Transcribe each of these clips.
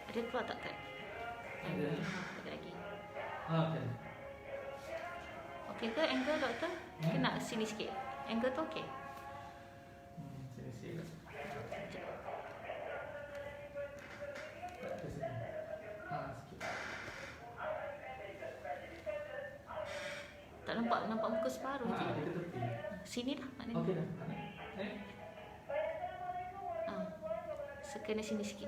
Ada keluar tak kad? Ada. Tak ada lagi. Okey. Okey ke angle doktor? Mungkin nak sini sikit. Angle tu okey. Sini sikit. Sekejap. Ke sini. Sikit. Tak nampak muka separuh je. Dia ke tepi. Sini dah maknanya. Okey dah. Sekena sini sikit.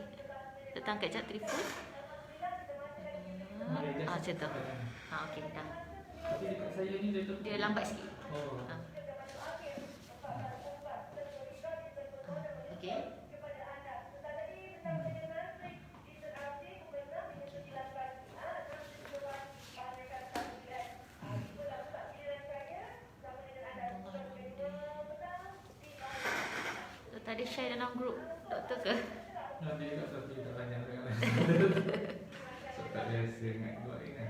Letak angkat jap telefon. Macam tu. Okey dah. Tapi dekat saya ni dia tepi. Dia lambat sikit. Oh. Okey. Tadi share dalam grup doktor ke? Nanti kat tepi tak banyak sangat. So tak biasa ingat buat ini.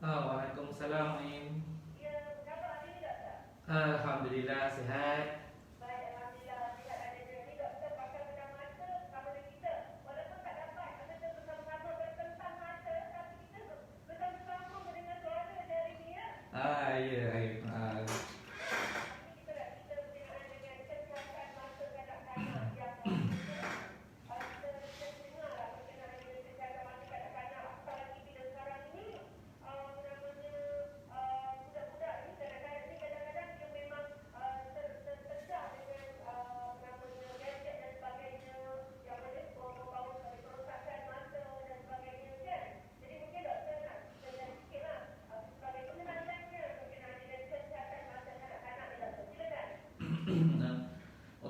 Waalaikumsalam, Ain. Alhamdulillah sihat. Ya.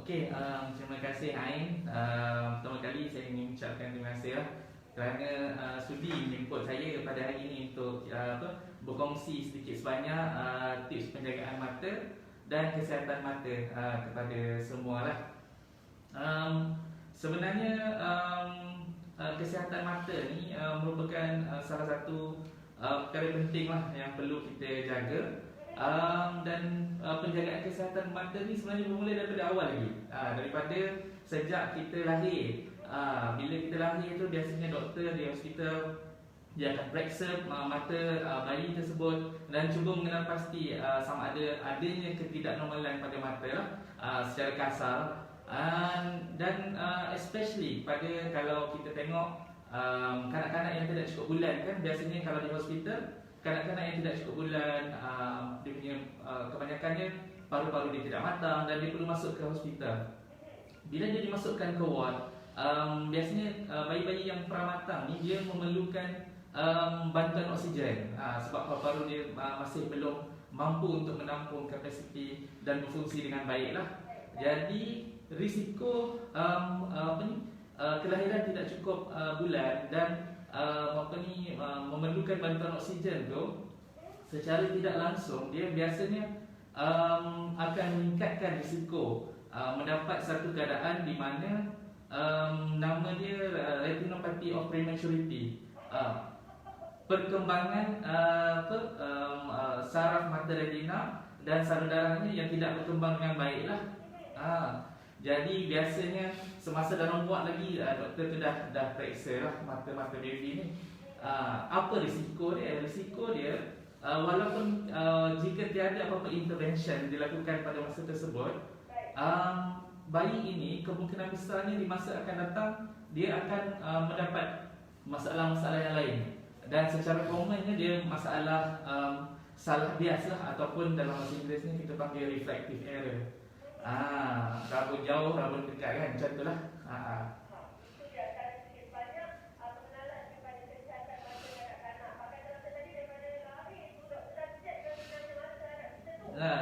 Okey, terima kasih Ain. Pertama kali saya ingin ucapkan terima kasih kerana sudi menjemput saya pada hari ini untuk berkongsi sedikit sebanyak tips penjagaan mata dan kesihatan mata kepada semua lah. Sebenarnya kesihatan mata ni merupakan salah satu perkara penting lah yang perlu kita jaga. Dan penjagaan kesihatan mata ni sebenarnya bermula daripada awal lagi, daripada sejak kita lahir. Bila kita lahir tu biasanya doktor di hospital dia akan periksa mata bayi tersebut dan cuba mengenal pasti sama adanya ketidaknormalan pada mata secara kasar. Dan especially pada kalau kita tengok kanak-kanak yang tidak cukup bulan kan, biasanya kalau di hospital kanak-kanak yang tidak cukup bulan, dia punya kebanyakannya paru-paru dia tidak matang dan dia perlu masuk ke hospital. Bila dia dimasukkan ke ward, biasanya bayi-bayi yang pramatang ni dia memerlukan bantuan oksigen sebab paru-paru dia masih belum mampu untuk menampung kapasiti dan berfungsi dengan baik lah. Jadi risiko kelahiran tidak cukup bulan dan memerlukan bantuan oksigen tu secara tidak langsung dia biasanya akan meningkatkan risiko mendapat satu keadaan di mana nama dia retinopathy of prematurity, perkembangan saraf mata retina dan saraf darahnya yang tidak berkembang dengan baiklah. Jadi biasanya semasa dalam ward lagi doktor tu dah periksa lah mata-mata baby ni. Apa risiko dia? Risiko dia walaupun jika tiada apa-apa intervention dilakukan pada masa tersebut, bayi ini kemungkinan besarnya di masa akan datang dia akan mendapat masalah-masalah yang lain. Dan secara commonnya dia masalah salah bias lah, ataupun dalam bahasa Inggerisnya kita panggil refractive error. Rabun jauh, rabun dekat kan, macam tu lah.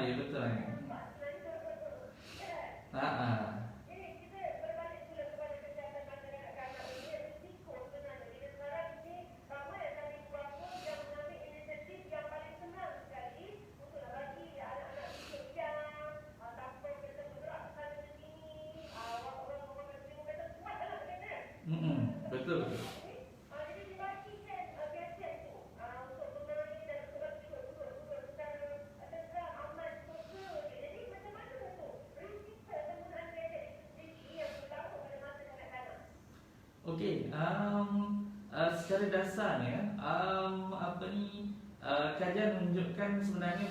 Ya betul kan. Betul betul. Okey, secara dasarnya apa ni kajian menunjukkan sebenarnya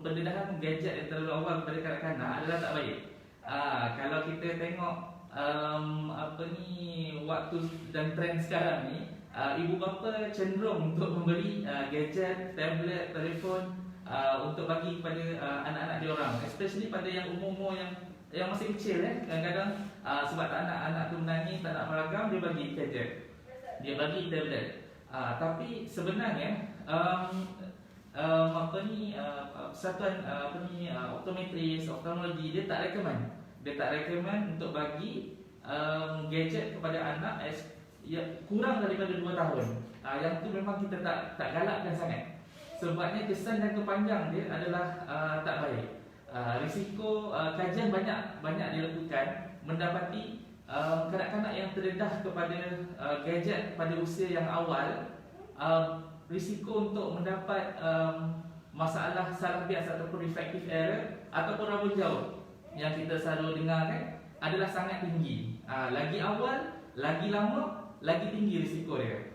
pendedahan gadget yang terlalu awal kepada kanak-kanak adalah tak baik. Kalau kita tengok apa ni waktu dan trend sekarang ni, ibu bapa cenderung untuk membeli gadget, tablet, telefon untuk bagi kepada anak-anak dia orang, especially pada yang umur-umur yang masih kecil kadang-kadang sebab tak nak anak tu menangis, tak nak meragam, dia bagi gadget, dia bagi tablet. Tapi sebenarnya apa ni persatuan apa ni optometris, oftalmologi dia tak recommend untuk bagi gadget kepada anak kurang daripada 2 tahun. Yang tu memang kita tak galakkan sangat. Sebabnya kesan jangka panjang dia adalah tak baik. Risiko kajian banyak dilakukan mendapati kanak-kanak yang terdedah kepada gadget pada usia yang awal, risiko untuk mendapat masalah salah bias ataupun refractive error ataupun rabun jauh yang kita selalu dengar adalah sangat tinggi. Lagi awal, lagi lama, lagi tinggi risiko dia.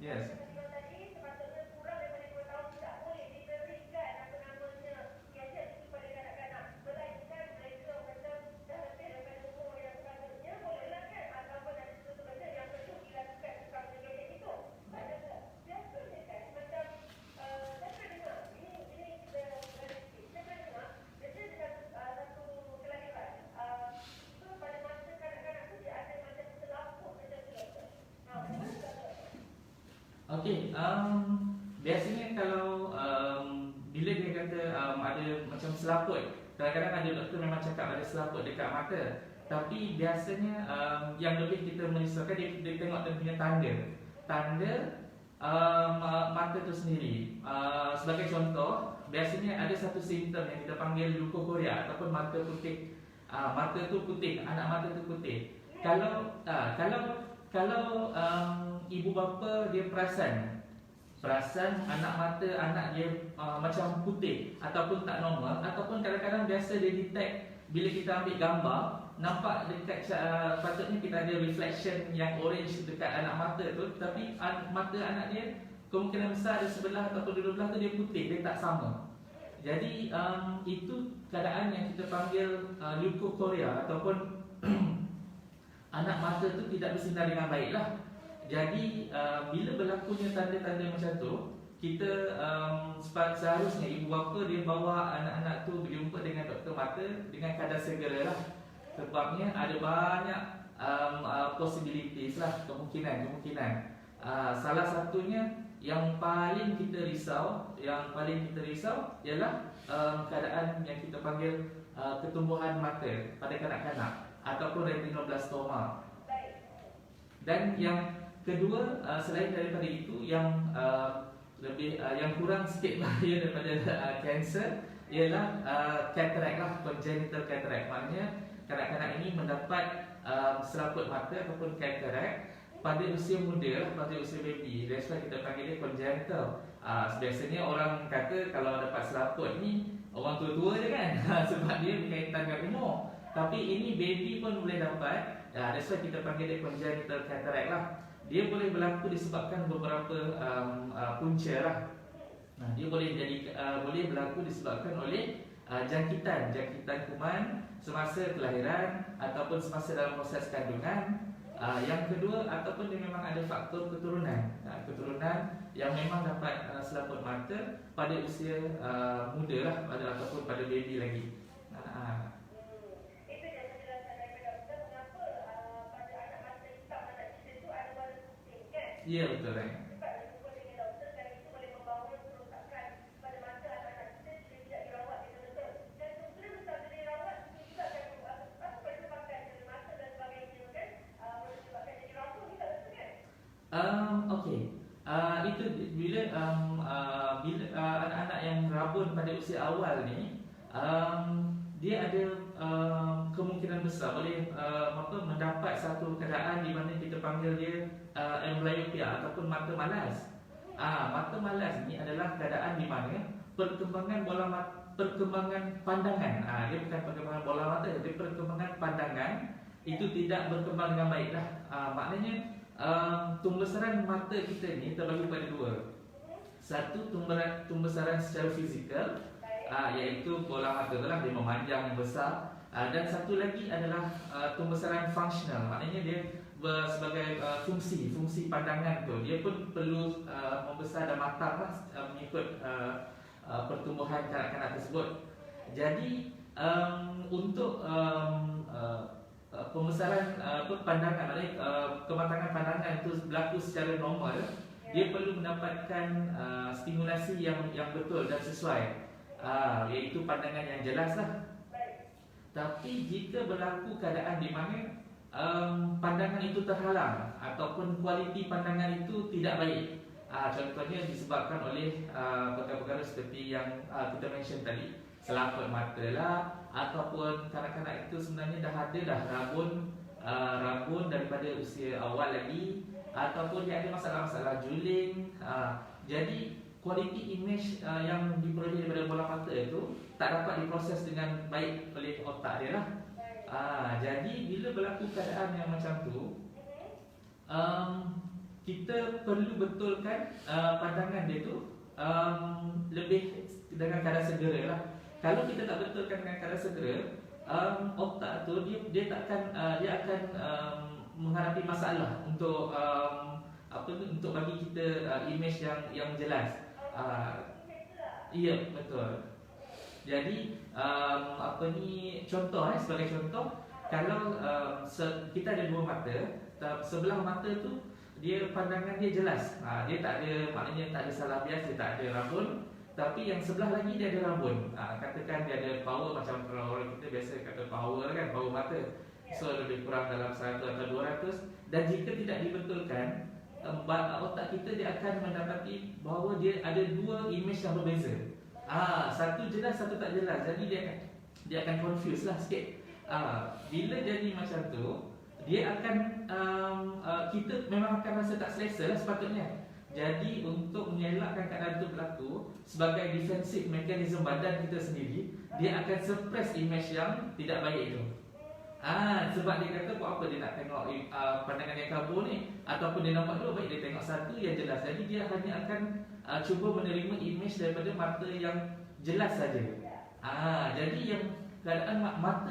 Yes. Okey, biasanya kalau bila dia kata ada macam selaput, kadang-kadang ada doktor memang cakap ada selaput dekat mata. Tapi biasanya yang lebih kita merisaukan dia tengok dia punya tanda mata tu sendiri. Sebagai contoh, biasanya ada satu simptom yang kita panggil leukokoria ataupun mata putih. Mata tu putih, anak mata tu putih. Kalau ibu bapa dia perasan anak mata anak dia macam putih ataupun tak normal, ataupun kadang-kadang biasa dia detect bila kita ambil gambar, nampak dekat patutnya kita ada reflection yang orange dekat anak mata tu, tapi mata anak dia kemungkinan besar ada sebelah ataupun dua belah tu dia putih, dia tak sama. Jadi itu keadaan yang kita panggil leukokoria ataupun anak mata tu tidak bersinar dengan baiklah. Jadi bila berlakunya tanda-tanda macam tu, kita seharusnya ibu bapa dia bawa anak-anak tu berjumpa dengan doktor mata dengan kadar segeralah. Sebabnya ada banyak possibilities lah, kemungkinan. Salah satunya yang paling kita risau ialah keadaan yang kita panggil ketumbuhan mata pada kanak-kanak ataupun retinoblastoma. Dan yang kedua, selain daripada itu, yang yang kurang sikit bahaya daripada kanser ialah cataract lah, congenital cataract. Maknanya kanak-kanak ini mendapat selaput mata ataupun cataract pada usia muda, pada usia baby. That's why kita panggil dia congenital. Biasanya orang kata kalau dapat selaput ni orang tua-tua je kan sebab dia berkaitan dengan umur. Tapi ini baby pun boleh dapat. That's why kita panggil dia congenital cataract lah. Dia boleh berlaku disebabkan beberapa punca lah. Dia boleh berlaku disebabkan oleh jangkitan kuman semasa kelahiran ataupun semasa dalam proses kandungan. Yang kedua, ataupun dia memang ada faktor keturunan. Keturunan yang memang dapat selaput mata pada usia muda lah, ataupun pada baby lagi. Ya, betul kan. Okey. Itu bila anak-anak yang rabun pada usia awal ni, dia ada kemungkinan besar boleh mendapat satu keadaan di mana kita panggil dia amblyopia ataupun mata malas. Mata malas ni adalah keadaan di mana perkembangan pandangan, dia bukan perkembangan bola mata, tapi perkembangan pandangan itu tidak berkembang dengan baik lah. Maknanya pembesaran mata kita ni terbagi pada dua. Satu, pembesaran secara fizikal, iaitu bola mata tu lah, dia memanjang, membesar. Dan satu lagi adalah pembesaran fungsional, maknanya dia sebagai fungsi pandangan tu, dia pun perlu membesar dan matang lah, mengikut pertumbuhan kanak-kanak tersebut. Jadi untuk pembesaran pandangan, maknanya kematangan pandangan itu berlaku secara normal, dia perlu mendapatkan stimulasi yang betul dan sesuai, iaitu pandangan yang jelas lah. Tapi jika berlaku keadaan di mana pandangan itu terhalang ataupun kualiti pandangan itu tidak baik, contohnya disebabkan oleh perkara-perkara seperti yang kita mention tadi, selaput mata lah, ataupun kanak-kanak itu sebenarnya dah ada rabun daripada usia awal lagi, ataupun dia ada masalah-masalah juling. Jadi kualiti image yang diperoleh daripada bola mata itu tak dapat diproses dengan baik oleh otak dia lah. Jadi bila berlaku keadaan yang macam tu, kita perlu betulkan pandangan dia tu lebih dengan kadar segera lah. Kalau kita tak betulkan dengan kadar segera, otak tu dia akan menghadapi masalah untuk untuk bagi kita image yang jelas. Ya, betul. Jadi contoh, sebagai contoh, kalau kita ada dua mata, sebelah mata tu dia pandangan dia jelas, dia tak ada, maknanya tak ada salah bias, dia tak ada rabun. Tapi yang sebelah lagi dia ada rabun, katakan dia ada power, macam kalau orang kita biasa kata power kan, power mata, so lebih kurang dalam 100 atau 200. Dan jika tidak dibetulkan, otak kita dia akan mendapati bahawa dia ada dua image yang berbeza. Satu jelas, satu tak jelas. Jadi dia akan confuse lah sikit. Bila jadi macam tu, dia akan kita memang akan rasa tak selesa lah sepatutnya. Jadi untuk mengelakkan keadaan itu berlaku, sebagai defensive mechanism badan kita sendiri, dia akan suppress image yang tidak baik itu. Sebab dia kata buat apa dia nak tengok pandangan yang kabur ni, ataupun dia nampak dua, baik dia tengok satu yang jelas. Jadi dia hanya akan cuba menerima image daripada mata yang jelas saja. Jadi yang keadaan mata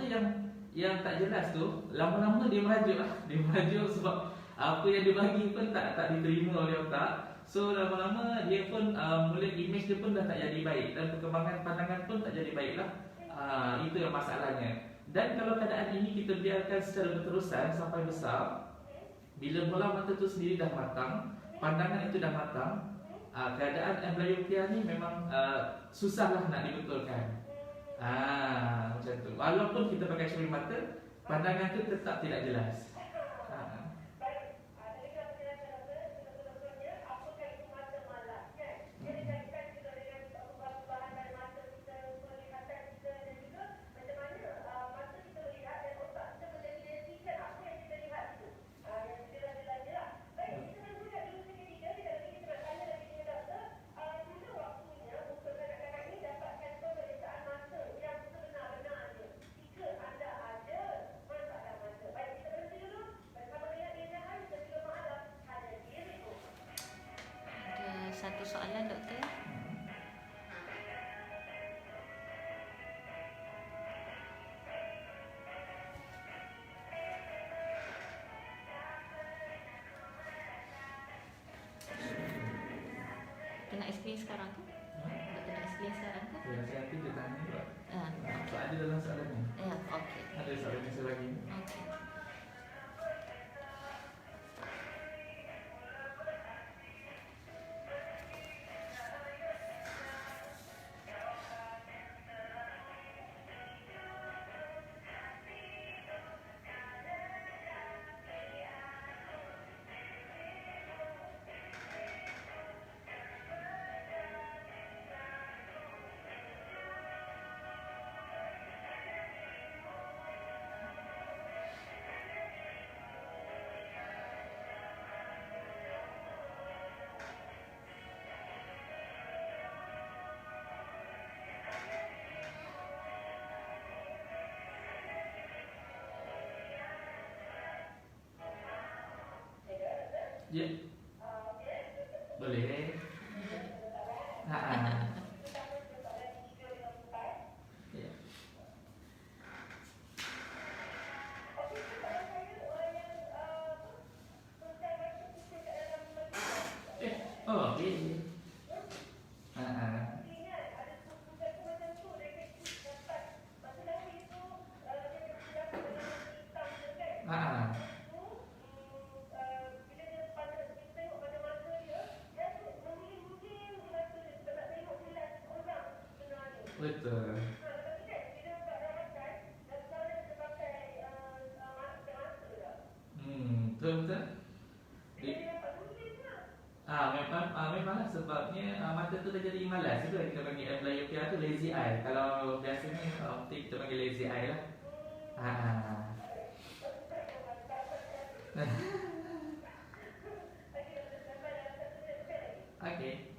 yang tak jelas tu, lama-lama dia merajuk lah. Dia merajuk sebab apa yang dia bagi pun tak diterima oleh otak. So lama-lama dia pun mula image dia pun dah tak jadi baik, dan perkembangan pandangan pun tak jadi baik lah. Itu yang masalahnya. Dan kalau keadaan ini kita biarkan secara berterusan sampai besar, bila bola mata tu sendiri dah matang, pandangan itu dah matang, keadaan amblyopia ni memang susahlah nak dibetulkan. Macam tu. Walaupun kita pakai cermin mata, pandangan tu tetap tidak jelas. Satu soalan, doktor. Doktor nak explain sekarang ke? Doktor nak explain sekarang ke? Ya, saya nanti dia tanya juga. Okay. Ada dalam soalan ni. Okay. Ada soalan yang saya lagi. Okay. Ya, boleh. Ha. Ya. Oh, okey. Ha. Ha. Betul. Betul betul. Di memanglah sebabnya mata tu dah jadi malas. Itu kita panggil amblyopia tu lazy eye. Kalau biasanya kita panggil lazy eye lah. Ha. Okey.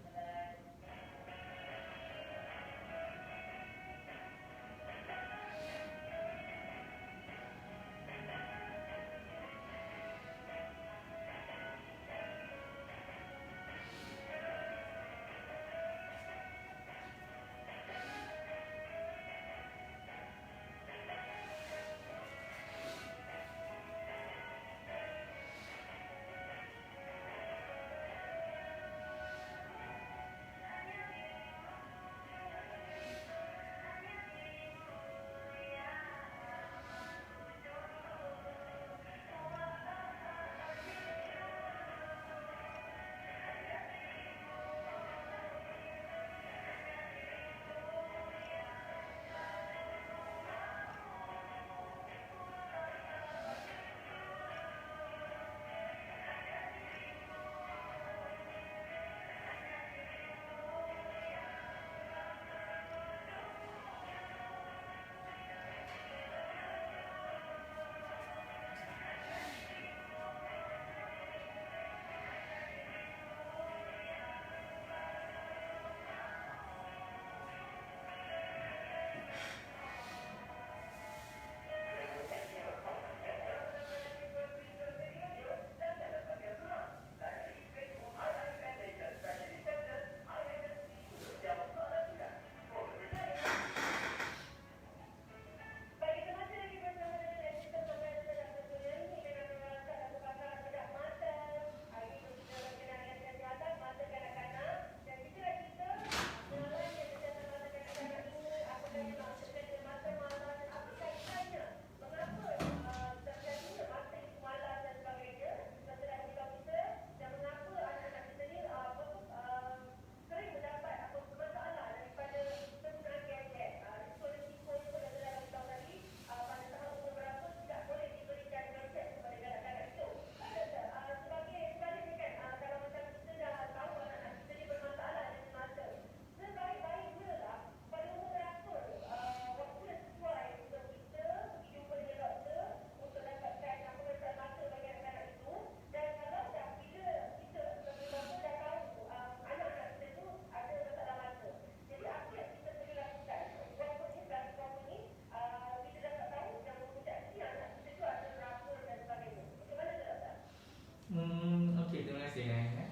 Okey, terima kasih kan.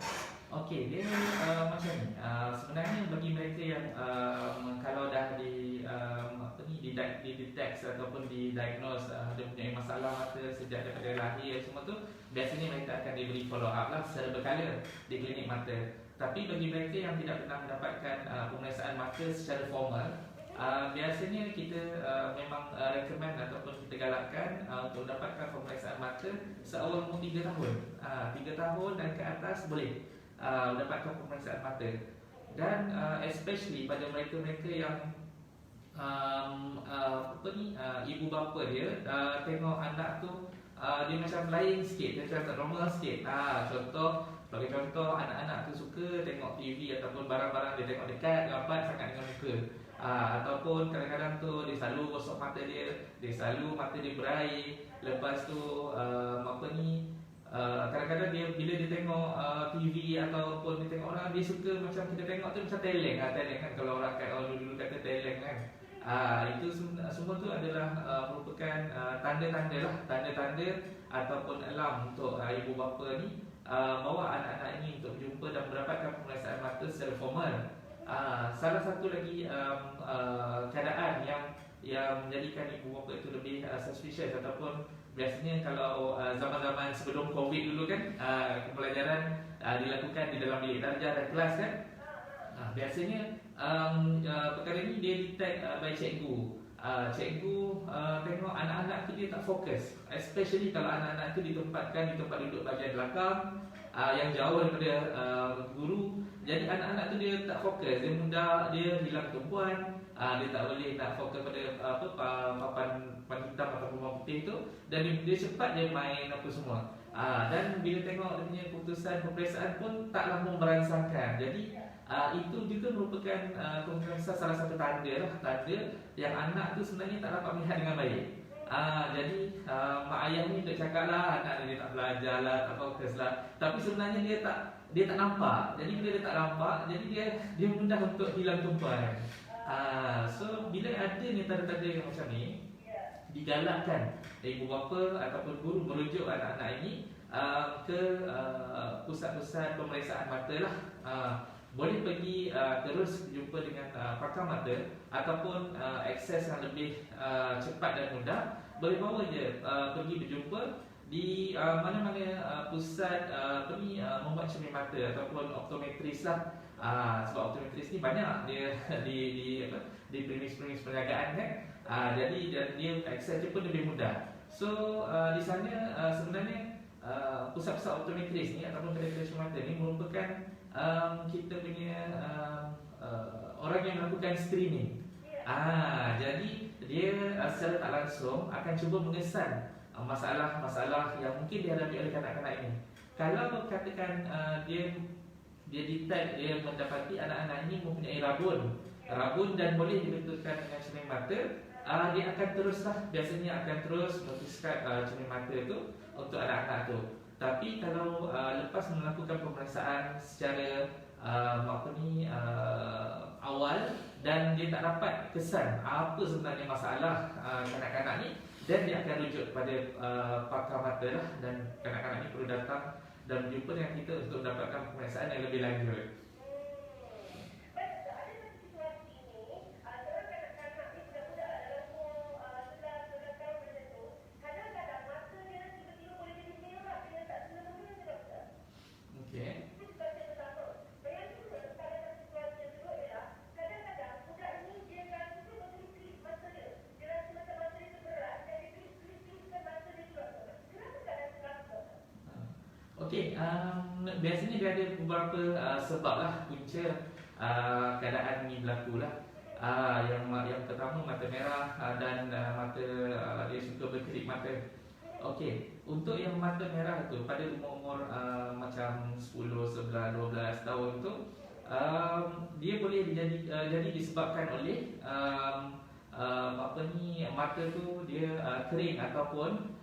Okey, dia macam ni. Sebenarnya bagi mereka yang kalau dah di detect ataupun di diagnose dia punya masalah mata sejak daripada lahir semua tu, biasanya mereka akan diberi follow up lah secara berkala di klinik mata. Tapi bagi mereka yang tidak pernah mendapatkan pemeriksaan mata secara formal, biasanya kita memang recommend ataupun kita galakkan untuk mendapatkan pemeriksaan mata seawal umur 3 tahun. 3 tahun dan ke atas boleh mendapatkan pemeriksaan mata. Dan especially pada mereka-mereka yang ibu bapa dia tengok anak tu dia macam lain sikit, dia macam tak normal sikit. Bagi contoh anak-anak tu suka tengok TV ataupun barang-barang dia tengok dekat, rapat sangat dengan muka. Ataupun kadang-kadang tu dia selalu gosok mata dia selalu mata dia berair. Lepas tu kadang-kadang dia bila dia tengok TV ataupun dia tengok orang, dia suka macam kita tengok tu macam teleng kan, kalau orang dulu kata teleng kan. Itu semua tu adalah merupakan tanda-tanda ataupun alam untuk ibu bapa ni bawa anak-anak ini untuk berjumpa dan mendapatkan pemeriksaan mata secara formal. Salah satu lagi keadaan yang menjadikan ibu bapa itu lebih suspicious ataupun biasanya kalau zaman-zaman sebelum COVID dulu kan, pembelajaran dilakukan di dalam bilik darjah dan kelas kan. Biasanya perkara ini dia detect by cikgu. Cikgu tengok anak-anak tu dia tak fokus, especially kalau anak-anak tu ditempatkan di tempat duduk bahagian belakang yang jauh daripada guru. Jadi anak-anak tu dia tak fokus, dia mudah dia hilang tumpuan, dia tak boleh nak fokus pada papan hitam atau papan putih tu, dan dia cepat dia main apa semua. Dan bila tengok dia punya keputusan peperiksaan pun tak lama merangsangkan. Jadi itu juga merupakan salah satu tanda yang anak tu sebenarnya tak dapat melihat dengan baik. Jadi mak ayah ni tak cakap lah anak dia tak belajar lah, tak fokus lah, tapi sebenarnya dia tak nampak. Jadi bila dia tak nampak, jadi dia mudah untuk hilang tumpuan. So bila ada ni tanda-tanda yang macam ni, digalakkan ibu bapa ataupun guru merujuk anak-anak ini ke pusat-pusat pemeriksaan mata lah. Boleh pergi terus jumpa dengan pakar mata ataupun akses yang lebih cepat dan mudah. Boleh bawa je pergi berjumpa di mana-mana pusat membuat cermin mata ataupun optometris lah. Sebab optometris ni banyak dia di premis-premis perniagaan kan. Jadi dia akses dia pun lebih mudah. So di sana sebenarnya pusat-pusat optometris ni ataupun kedai-kedai cermin mata ni merupakan kita punya orang yang melakukan screening. Jadi dia secara tak langsung akan cuba mengesan masalah-masalah yang mungkin dihadapi oleh kanak-kanak ini. Kalau katakan dia detect, dia mendapati anak-anak ini mempunyai rabun dan boleh dibetulkan dengan cermin mata, dia akan teruslah, biasanya akan terus memprescribe cermin mata itu untuk anak-anak itu. Tapi kalau lepas melakukan pemeriksaan secara awal dan dia tak dapat kesan apa sebenarnya masalah kanak-kanak ni, dan dia akan rujuk kepada pakar mata lah, dan kanak-kanak ni perlu datang dan berjumpa dengan kita untuk mendapatkan pemeriksaan yang lebih lanjut. Biasanya dia ada beberapa sebab lah, punca keadaan ini berlaku lah. Yang pertama mata merah dan mata dia suka berkedip mata. Okey, untuk yang mata merah tu pada umur-umur macam 10, 11, 12 tahun tu, dia boleh jadi disebabkan oleh mata tu dia kering ataupun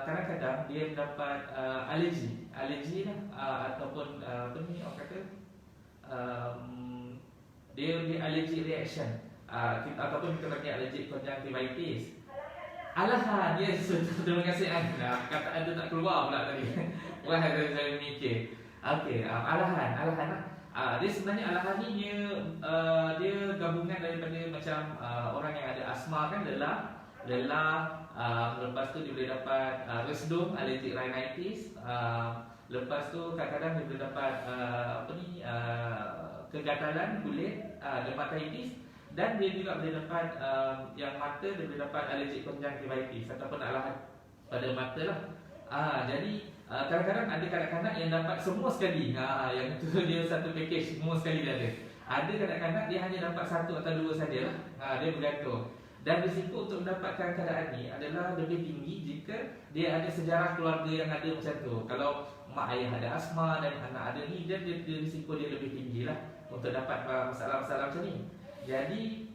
kadang-kadang dia mendapat alergi lah, ataupun orang kata dia allergic reaction, ataupun kita panggil allergic conjunctivitis. Alahan, yes, terima kasih Anda. Kata Anda tak keluar pula tadi. Wah, saya mikir. Okey, alahan lah. Dia sebenarnya alahan ni dia gabungan daripada macam orang yang ada asma kan, lelah, lepas tu dia boleh dapat resdung, allergic rhinitis, lepas tu kadang-kadang dia boleh dapat kegatalan kulit, dermatitis, dan dia juga boleh dapat yang mata dia boleh dapat allergic conjunctivitis ataupun alahan pada mata lah. Jadi kadang-kadang ada kanak-kanak yang dapat semua sekali. Yang itu dia satu package, semua sekali dia ada. Ada kanak-kanak dia hanya dapat satu atau dua sajalah. Dia bergantung. Dan risiko untuk mendapatkan keadaan ni adalah lebih tinggi jika dia ada sejarah keluarga yang ada macam tu. Kalau mak ayah ada asma dan anak ada ni, dia risiko dia lebih tinggi lah untuk dapat masalah-masalah macam ni. Jadi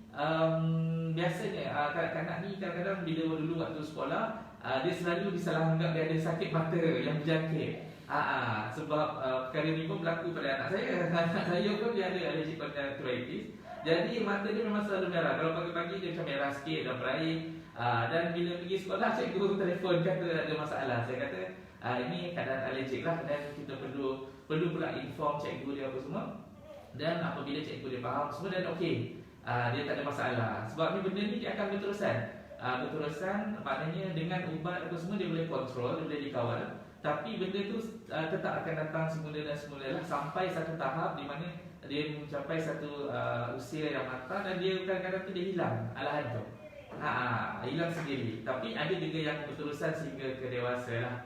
biasanya kanak-kanak ni kadang-kadang bila dulu waktu sekolah, dia selalu disalahkan dia ada sakit mata yang berjangkit. Sebab perkara ni pun berlaku pada anak saya. Anak saya pun dia ada allergic conjunctivitis. Jadi mata dia memang selalu merah. Kalau pagi-pagi dia macam merah sikit dan berair. Dan bila pergi sekolah, cikgu telefon kata ada masalah. Saya kata ini keadaan alergik lah, dan kita perlu pula inform cikgu dia apa semua. Dan apabila cikgu dia faham semua dan okey, dia tak ada masalah. Sebab ni benda ni dia akan berterusan, maknanya dengan ubat apa semua dia boleh kontrol, dia boleh dikawal. Tapi benda tu tetap akan datang semula dan semula lah, sampai satu tahap di mana dia mencapai satu usia yang matang, dan dia kadang-kadang tu dia hilang alahan tu. Hilang sendiri. Tapi ada juga yang berterusan sehingga ke dewasa lah.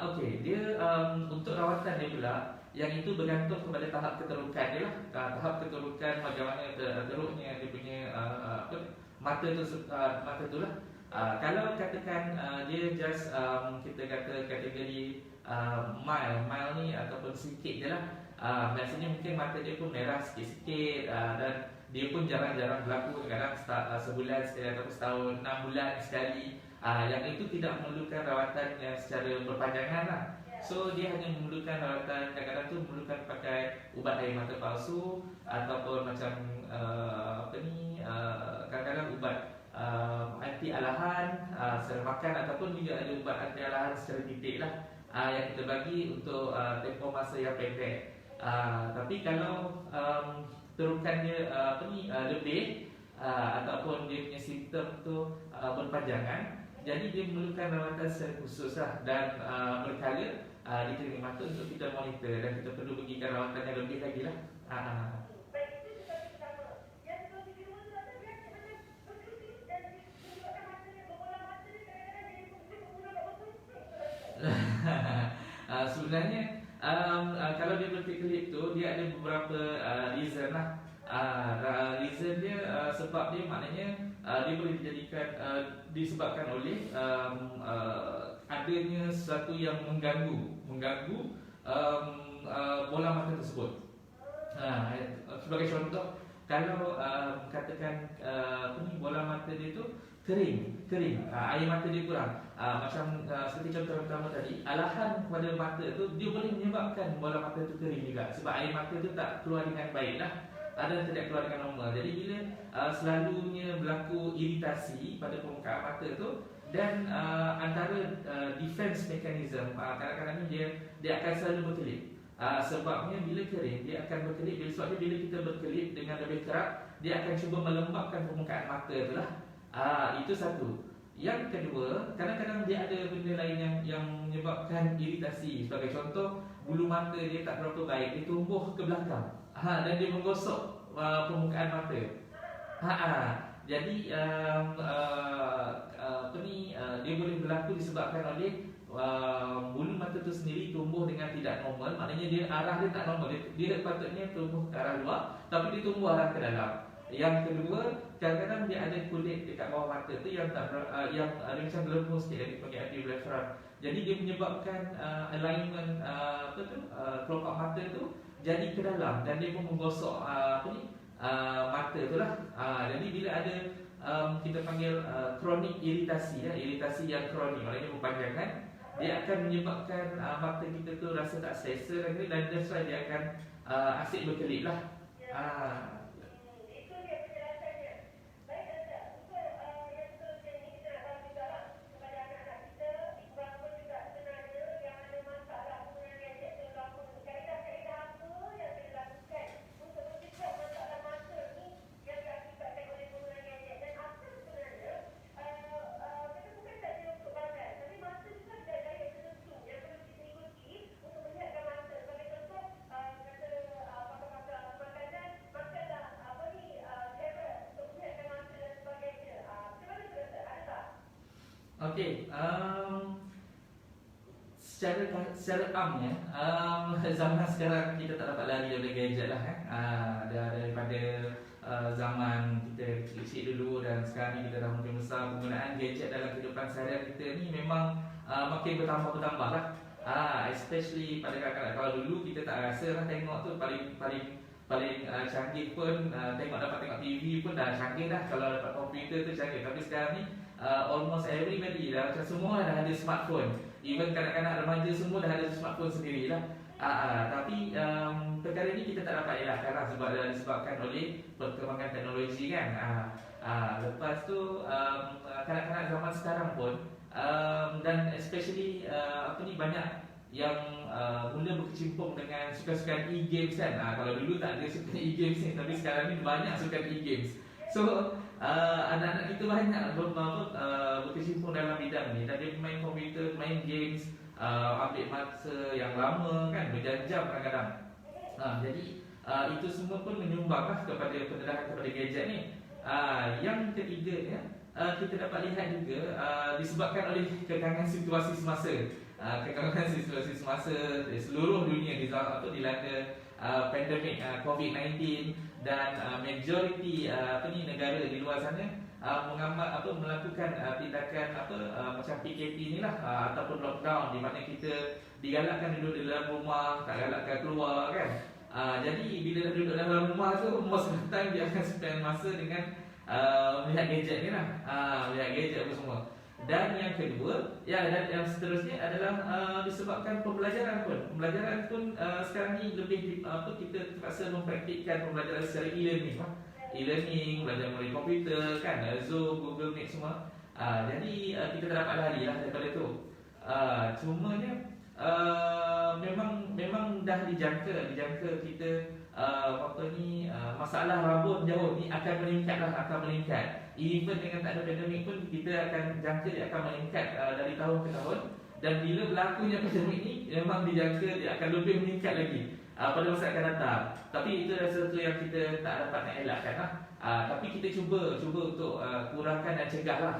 Okey, dia untuk rawatan dia pula, yang itu bergantung kepada tahap keterukan dia lah. Tahap keterukan bagaimana teruknya dia punya mata tu lah. Kalau katakan dia just kita kata kategori mild ni ataupun sikit je lah, biasanya mungkin mata dia pun merah sikit-sikit, dan dia pun jarang-jarang berlaku, kadang sebulan sekali ataupun setahun, 6 bulan sekali. Yang itu tidak memerlukan rawatan yang secara berpanjangan lah. So dia hanya memerlukan rawatan, kadang-kadang tu memerlukan pakai ubat air mata palsu, ataupun macam kadang-kadang ubat anti alahan secara makan, ataupun juga ada ubat anti alahan secara titik lah, yang kita bagi untuk tempoh masa yang pendek. Tapi kalau terukan dia lebih, ataupun dia punya simptom tu berpanjangan, jadi dia memerlukan rawatan secara khusus lah, dan berkala di klinik mata untuk kita monitor, dan kita perlu bagikan rawatan yang lebih lagi lah. Sebenarnya kalau dia berkelip tu, dia ada beberapa reason lah. Reason dia sebab dia maknanya dia boleh dijadikan disebabkan oleh adanya sesuatu yang mengganggu bola mata tersebut. Sebagai contoh, kalau katakan bola mata dia tu kering, air mata dia kurang, macam seperti contoh pertama tadi, alahan pada mata tu dia boleh menyebabkan bola mata tu kering juga, sebab air mata tu tak keluar dengan baik lah, ada tidak keluar dengan normal. Jadi bila selalunya berlaku iritasi pada permukaan mata tu, dan antara defense mechanism, kadang-kadang ni dia akan selalu berkelip. Sebabnya bila kering dia akan berkelip, sebabnya bila kita berkelip dengan lebih kerap, dia akan cuba melembabkan permukaan mata tu lah. Itu satu. Yang kedua, kadang-kadang dia ada benda lain yang menyebabkan iritasi. Sebagai contoh, bulu mata dia tak berapa baik, dia tumbuh ke belakang, dan dia menggosok permukaan mata. Jadi dia boleh berlaku disebabkan oleh bulu mata tu sendiri tumbuh dengan tidak normal. Maknanya dia arah dia tak normal, dia patutnya tumbuh ke arah luar, tapi dia tumbuh arah ke dalam. Yang kedua, kadang-kadang dia ada kulit dekat bawah mata tu yang yang ada macam gelembung sikit, yang dipanggil anti-blepharon. Jadi dia menyebabkan alignment kelopak mata tu jadi ke dalam, dan dia pun menggosok mata tu lah. Jadi bila ada kita panggil kronik iritasi, iritasi yang kronik, maknanya berpanjangan, dia akan menyebabkan mata kita tu rasa tak selesa, dan that's why dia akan asyik berkelip lah. Okey, secara amnya, zaman sekarang kita tak dapat lari daripada gadget lah daripada zaman kita kecil dulu dan sekarang ni kita dah makin besar, penggunaan gadget dalam kehidupan seharian kita ni memang makin bertambah lah. Especially pada kanak-kanak. Kalau dulu kita tak rasa lah, tengok tu paling canggih pun dapat tengok TV pun dah canggih dah. Kalau dapat komputer tu canggih. Tapi sekarang ni almost everybody dah, macam semua dah ada smartphone. Even kanak-kanak remaja semua dah ada smartphone sendiri lah. Tapi perkara ini kita tak dapat elakkan lah sebab disebabkan oleh perkembangan teknologi kan. Lepas tu kanak-kanak zaman sekarang pun dan especially banyak yang mula berkecimpung dengan sukan-sukan e-games kan. Kalau dulu tak ada sukan e-games ni, tapi sekarang ni banyak sukan e-games. So anak-anak kita banyak berkecimpung dalam bidang ni, dan dia main komputer, main games, ambil masa yang lama kan, berjam-jam kadang-kadang. Jadi itu semua pun menyumbanglah kepada pendedahan kepada gadget ni. Yang ketiganya, kita dapat lihat juga disebabkan oleh kekangan situasi semasa. Kekangan situasi semasa di seluruh dunia dilanda pandemik COVID-19, dan majoriti negara di luar sana melakukan tindakan macam PKP ni lah, ataupun lockdown, di mana kita digalakkan duduk di dalam rumah, tak galakkan keluar kan. Jadi bila dah duduk dalam rumah tu, most of the time dia akan spend masa dengan melihat gadget ni lah, melihat gadget apa semua. Dan yang kedua, dan yang seterusnya adalah disebabkan pembelajaran pun sekarang ni lebih kita terpaksa mempraktikkan pembelajaran secara e-learning, belajar melalui komputer kan, Zoom, Google Meet semua. Jadi kita tak dapat lari lah daripada tu. Cumanya memang dah dijangka kita masalah rabun jauh ni akan meningkat. Even dengan tak ada pandemik pun kita akan jangka dia akan meningkat dari tahun ke tahun. Dan bila berlakunya pandemik ni, memang dijangka dia akan lebih meningkat lagi pada masa akan datang. Tapi itu adalah sesuatu yang kita tak dapat nak elakkan lah. Tapi kita cuba untuk kurangkan dan cegah lah.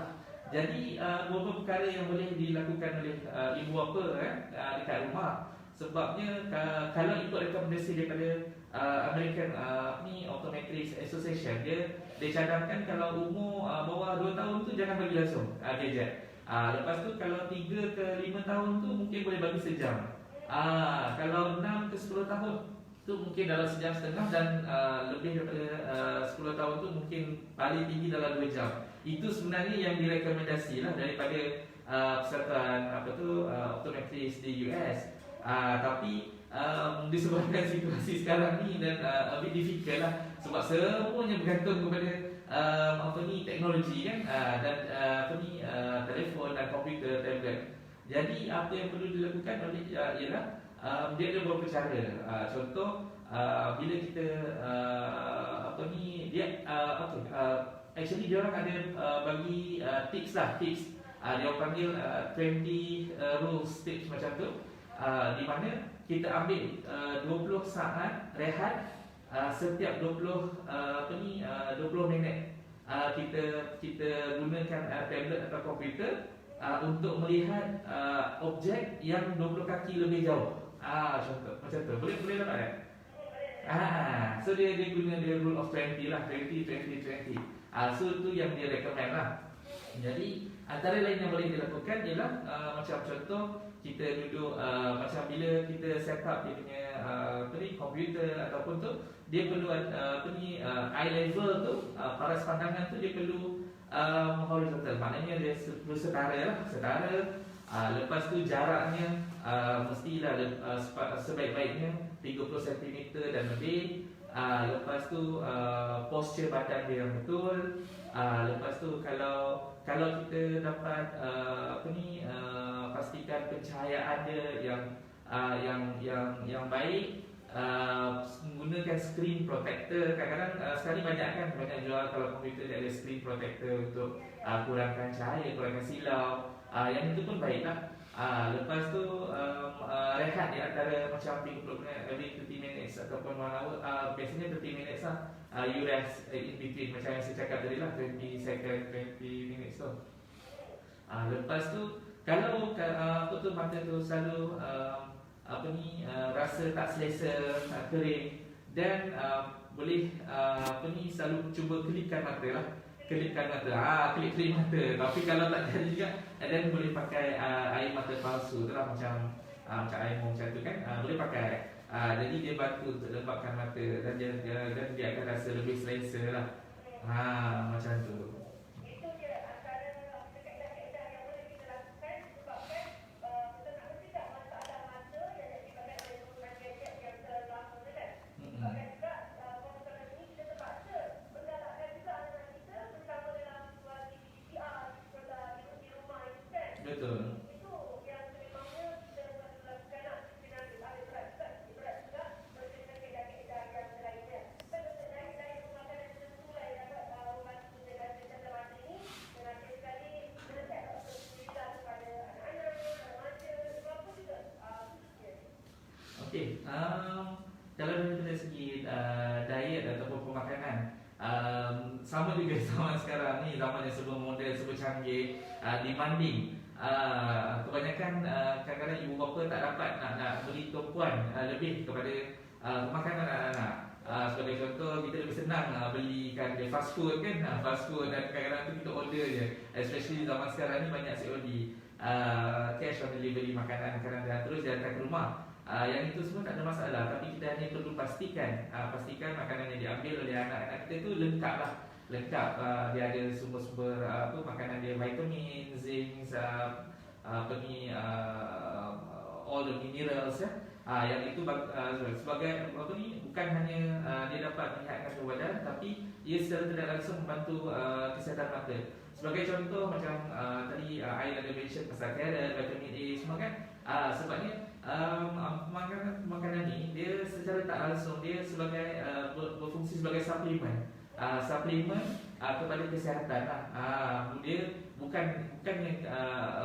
Jadi beberapa perkara yang boleh dilakukan oleh ibu bapa dekat rumah. Sebabnya kalau ikut rekomendasi daripada American Optometrists Association, dia cadangkan kalau umur bawah 2 tahun tu jangan bagi langsung gadget. Lepas tu kalau 3 ke 5 tahun tu mungkin boleh bagi sejam. Kalau 6 ke 10 tahun tu mungkin dalam sejam setengah, dan lebih daripada 10 tahun tu mungkin paling tinggi dalam 2 jam. Itu sebenarnya yang direkomendasi lah daripada Persatuan Optometrist di US. Tapi disebabkan situasi sekarang ni dan a bit difficult lah, sebab semuanya bergantung kepada teknologi kan, dan telefon dan komputer, tablet. Jadi apa yang perlu dilakukan oleh ialah dia ada beberapa cara. Contoh bila kita actually dia orang ada bagi tips. Dia orang panggil 20 rules tips macam tu, di mana kita ambil 20 saat rehat setiap 20 minit. Kita gunakan tablet atau komputer untuk melihat objek yang 20 kaki lebih jauh. Contoh macam tu. Boleh dapat kan? So dia guna rule of 20 lah, 20. So itu yang dia recommend lah. Jadi antara lain yang boleh dilakukan ialah macam contoh kita duduk macam bila kita set up dia punya komputer ataupun tu, dia perlu eye level tu, paras pandangan tu dia perlu horizontal, maknanya dia perlu setara. Lepas tu jaraknya mestilah sebaik-baiknya 30 cm dan lebih. Lepas tu posture badan dia yang betul. Lepas tu kalau kita dapat pastikan pencahayaan dia yang baik, menggunakan screen protector. Kadang-kadang sekali banyak jual kalau komputer dia ada screen protector untuk kurangkan cahaya, kurangkan silau. Yang itu pun baiklah. Lepas tu rehat di antara macam 30 minit, every 30 minutes ataupun 1 hour. Biasanya 30 minutes lah. You rest in between, macam yang saya cakap tadi lah, 20 second, 20 minutes tu. Lepas tu kalau mata tu selalu rasa tak selesa, kering, dan boleh selalu cuba kelipkan mata lah. Kelip mata. Tapi kalau tak jadi juga, dan boleh pakai air mata palsu tu lah, macam air macam tu kan, boleh pakai. Jadi dia bantu untuk lembapkan mata, dan dia akan rasa lebih selesa lah. Macam tu. Betul. Okey, kalau dari segi diet ataupun pemakanan, sama juga zaman sekarang ni, zaman yang serba moden, serba canggih, demanding. Kebanyakan kadang-kadang ibu bapa tak dapat nak beri tumpuan lebih kepada makanan anak-anak. Sebagai contoh, kita lebih senang belikan dia fast food kan, fast food, dan kadang-kadang tu kita order je. Especially zaman sekarang ni banyak COD, cash on delivery makanan kadang-kadang terus dihantar ke rumah. Yang itu semua tak ada masalah, tapi kita hanya perlu pastikan makanan yang diambil oleh anak-anak kita tu lengkap lah. Lengkap, dia ada sumber-sumber makanan dia, vitamin, zinc, all the minerals ya. Yang itu sebagai bukan hanya dia dapat menyihatkan tubuh badan, tapi ia secara tidak langsung membantu kesihatan mata. Sebagai contoh macam tadi Ain ada mention pasal carrot, vitamin A semua kan. Sebabnya makanan ni dia secara tak langsung dia sebagai berfungsi sebagai suplemen. Suplemen kepada kesihatan lah. Dia bukannya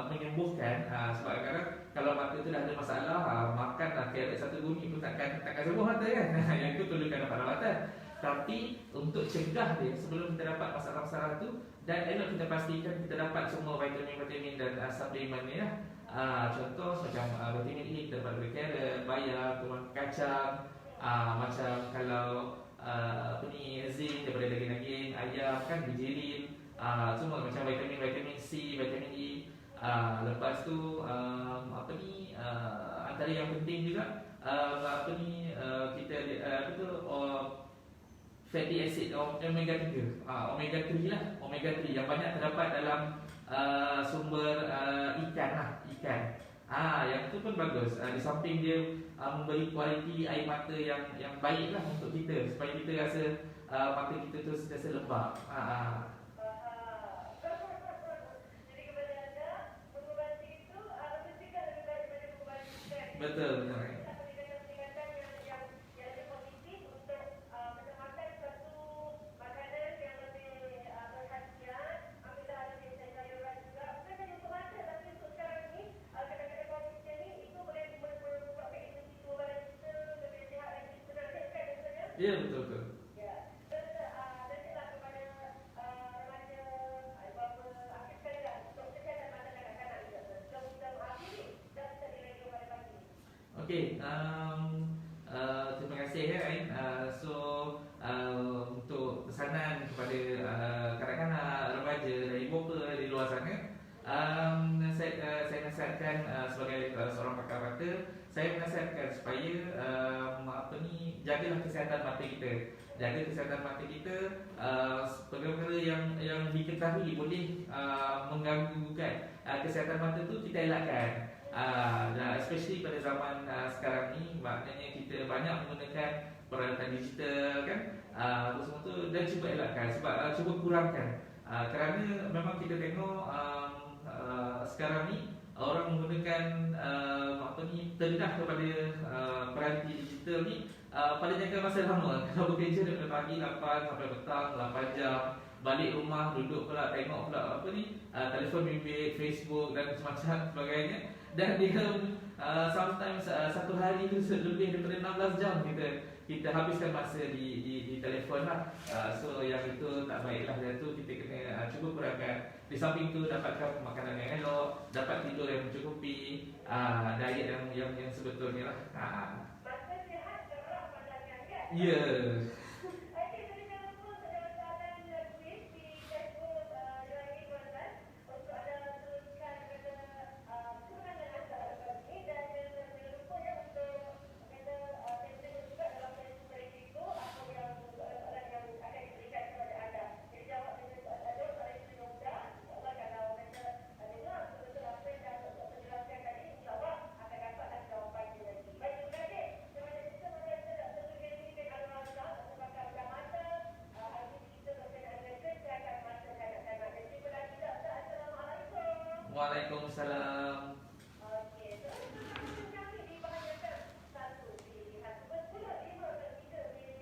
menyembuhkan. Sebab kadang kalau mata tu dah ada masalah, makanlah carrot satu bunyi pun takkan sembuh mata kan. Yang itu perlukan perawatan. Tapi untuk cegah dia sebelum kita dapat masalah-masalah tu, dan elok kita pastikan kita dapat semua vitamin-vitamin dan suplemen ni lah. Contoh macam vitamin A kita dapat dari carrot, bayam, tulang kacang. Macam kalau zinc daripada daging-daging ayam kan, bijirin. Semua macam vitamin C, vitamin E. Lepas tu antara yang penting juga kita fatty acid, omega 3. Omega 3 lah, omega 3 yang banyak terdapat dalam sumber ikan lah, ikan. Yang itu pun bagus. Di samping dia memberi kualiti air mata yang baik lah untuk kita, supaya kita rasa mata kita tu sentiasa lembab. Betul, betul. Ya, betul. Okey, terima kasih ya Ain. Untuk pesanan kepada kanak-kanak, remaja dan ibu bapa di luar sana, saya nasihatkan sebagai seorang pakar mata, saya menasihatkan supaya jagalah kesihatan mata kita. Jaga kesihatan mata kita, perkara-perkara yang diketahui boleh mengganggukan kesihatan mata tu kita elakkan. Dan especially pada zaman sekarang ni, maknanya kita banyak menggunakan peralatan digital kan, semua tu, dan cuba elakkan, cuba kurangkan. Kerana memang kita tengok sekarang ni orang menggunakan terdedah kepada peranti digital ni pada jangka masa lama. Kalau bekerja daripada pagi 8 sampai petang 8 jam, balik rumah duduk pula tengok pula telefon bimbit, Facebook dan macam sebagainya. Dan dia sometimes satu hari tu lebih daripada 16 jam kita habiskan masa di telefon lah. So yang itu tak baiklah, dan tu kita kena cuba kurangkan. Di samping tu dapatkan makanan yang elok, dapat tidur yang mencukupi, diet yang sebetulnya lah. Ya. Waalaikumsalam.